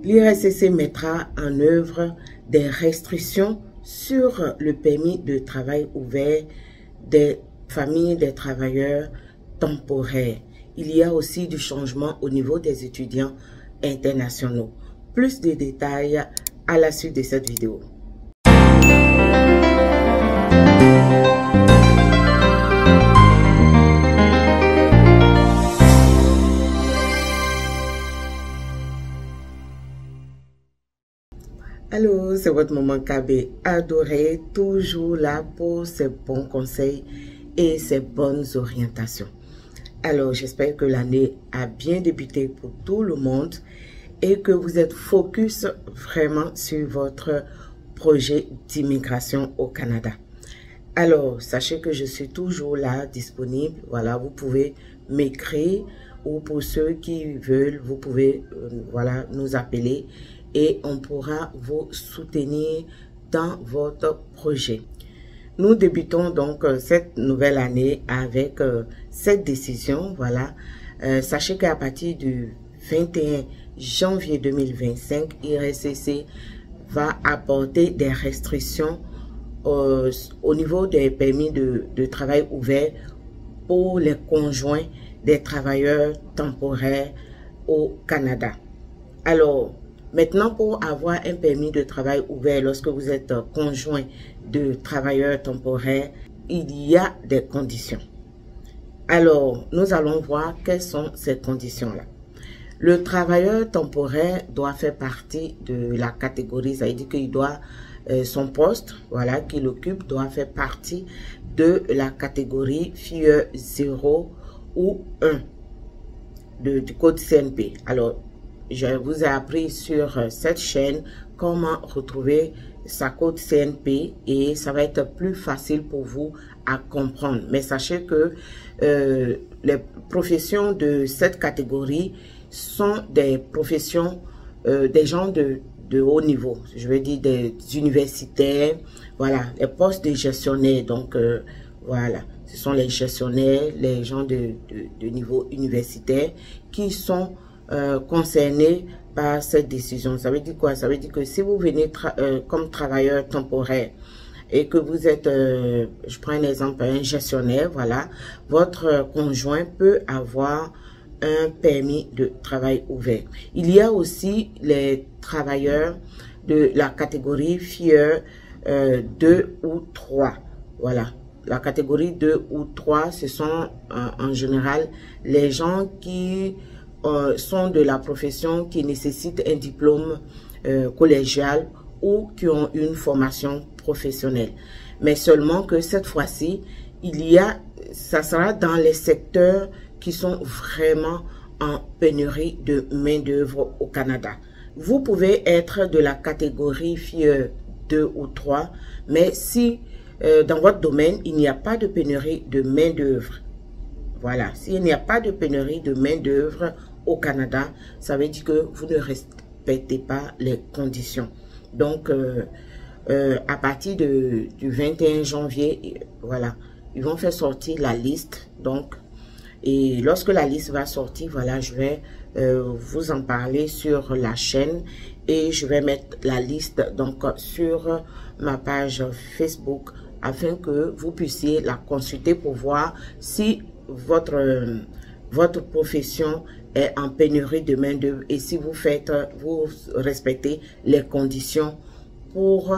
L'IRSCC mettra en œuvre des restrictions sur le permis de travail ouvert des familles des travailleurs temporaires. Il y a aussi du changement au niveau des étudiants internationaux. Plus de détails à la suite de cette vidéo. Allô, c'est votre maman KB adorée, toujours là pour ses bons conseils et ses bonnes orientations. Alors, j'espère que l'année a bien débuté pour tout le monde et que vous êtes focus vraiment sur votre projet d'immigration au Canada. Alors, sachez que je suis toujours là, disponible. Voilà, vous pouvez m'écrire ou pour ceux qui veulent, vous pouvez voilà, nous appeler et on pourra vous soutenir dans votre projet. Nous débutons donc cette nouvelle année avec cette décision. Voilà, sachez qu'à partir du 21 janvier 2025, IRSCC va apporter des restrictions au niveau des permis de travail ouverts pour les conjoints des travailleurs temporaires au Canada. Alors, maintenant, pour avoir un permis de travail ouvert lorsque vous êtes conjoint de travailleurs temporaires, il y a des conditions. Alors, nous allons voir quelles sont ces conditions-là. Le travailleur temporaire doit faire partie de la catégorie, ça veut dire qu'il doit, son poste, voilà, qu'il occupe, doit faire partie de la catégorie FIE 0 ou 1 du code CNP. Alors, je vous ai appris sur cette chaîne comment retrouver sa code CNP et ça va être plus facile pour vous à comprendre. Mais sachez que les professions de cette catégorie sont des professions, des gens de haut niveau. Je veux dire des universitaires, voilà, les postes de gestionnaires. Donc, voilà, ce sont les gestionnaires, les gens de niveau universitaire qui sont concernés par cette décision. Ça veut dire quoi? Ça veut dire que si vous venez comme travailleur temporaire et que vous êtes, je prends un exemple, un gestionnaire, voilà, votre conjoint peut avoir un permis de travail ouvert. Il y a aussi les travailleurs de la catégorie FIE 2 ou 3. Voilà. La catégorie 2 ou 3, ce sont en général les gens qui sont de la profession qui nécessite un diplôme collégial ou qui ont une formation professionnelle. Mais seulement que cette fois-ci, ça sera dans les secteurs qui sont vraiment en pénurie de main-d'œuvre au Canada. Vous pouvez être de la catégorie FIE 2 ou 3, mais si dans votre domaine, il n'y a pas de pénurie de main-d'œuvre, voilà, s'il n'y a pas de pénurie de main-d'œuvre au Canada, ça veut dire que vous ne respectez pas les conditions. Donc, à partir du 21 janvier, voilà, ils vont faire sortir la liste. Donc, et lorsque la liste va sortir, voilà, je vais vous en parler sur la chaîne et je vais mettre la liste donc sur ma page Facebook afin que vous puissiez la consulter pour voir si votre profession est en pénurie de main-d'œuvre et si vous respectez les conditions pour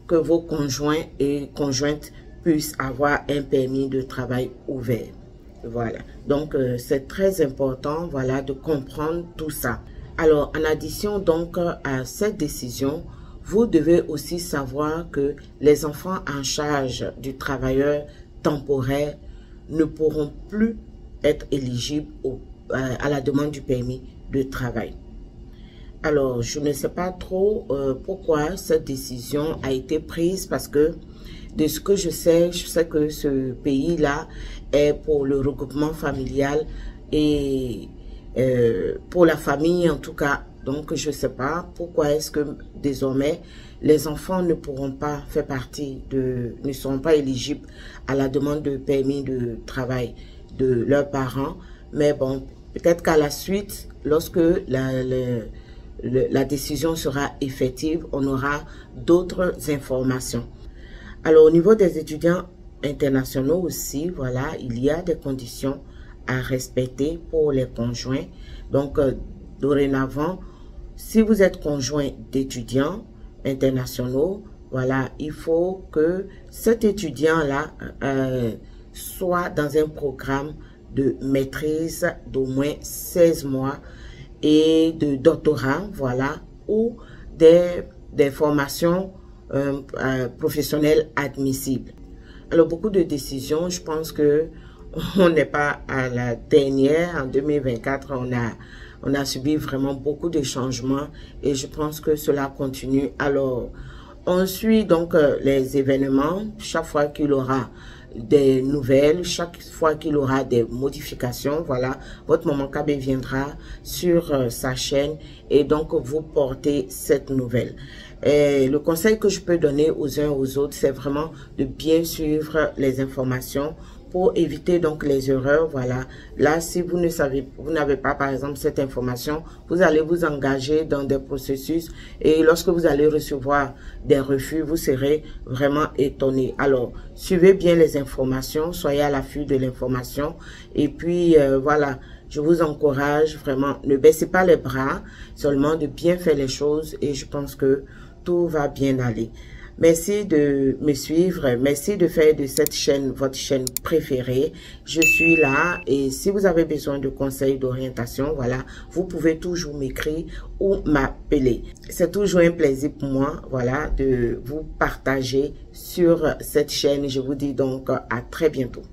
que vos conjoints et conjointes puissent avoir un permis de travail ouvert. Voilà. Donc, c'est très important, voilà, de comprendre tout ça. Alors, en addition donc à cette décision, vous devez aussi savoir que les enfants en charge du travailleur temporaire ne pourront plus être éligibles à la demande du permis de travail. Alors, je ne sais pas trop pourquoi cette décision a été prise parce que de ce que je sais que ce pays-là est pour le regroupement familial et pour la famille en tout cas. Donc, je ne sais pas pourquoi est-ce que désormais les enfants ne pourront pas faire partie ne seront pas éligibles à la demande de permis de travail de leurs parents. Mais bon, peut-être qu'à la suite, lorsque la décision sera effective, on aura d'autres informations. Alors, au niveau des étudiants internationaux aussi, voilà, il y a des conditions à respecter pour les conjoints. Donc, dorénavant, si vous êtes conjoint d'étudiants internationaux, voilà, il faut que cet étudiant-là soit dans un programme de maîtrise d'au moins 16 mois et de doctorat, voilà, ou des formations professionnelles admissibles. Alors, beaucoup de décisions, je pense que on n'est pas à la dernière. En 2024, on a subi vraiment beaucoup de changements et je pense que cela continue. Alors, on suit donc les événements chaque fois qu'il aura des nouvelles, chaque fois qu'il aura des modifications. Voilà, votre Maman KB viendra sur sa chaîne et donc vous portez cette nouvelle. Et le conseil que je peux donner aux uns aux autres, c'est vraiment de bien suivre les informations pour éviter donc les erreurs. Voilà, là, si vous n'avez pas par exemple cette information, vous allez vous engager dans des processus et lorsque vous allez recevoir des refus, vous serez vraiment étonné. Alors, suivez bien les informations, soyez à l'affût de l'information et puis voilà, je vous encourage vraiment, ne baissez pas les bras, seulement de bien faire les choses et je pense que tout va bien aller. Merci de me suivre, merci de faire de cette chaîne votre chaîne préférée. Je suis là et si vous avez besoin de conseils d'orientation, voilà, vous pouvez toujours m'écrire ou m'appeler. C'est toujours un plaisir pour moi, voilà, de vous partager sur cette chaîne. Je vous dis donc à très bientôt.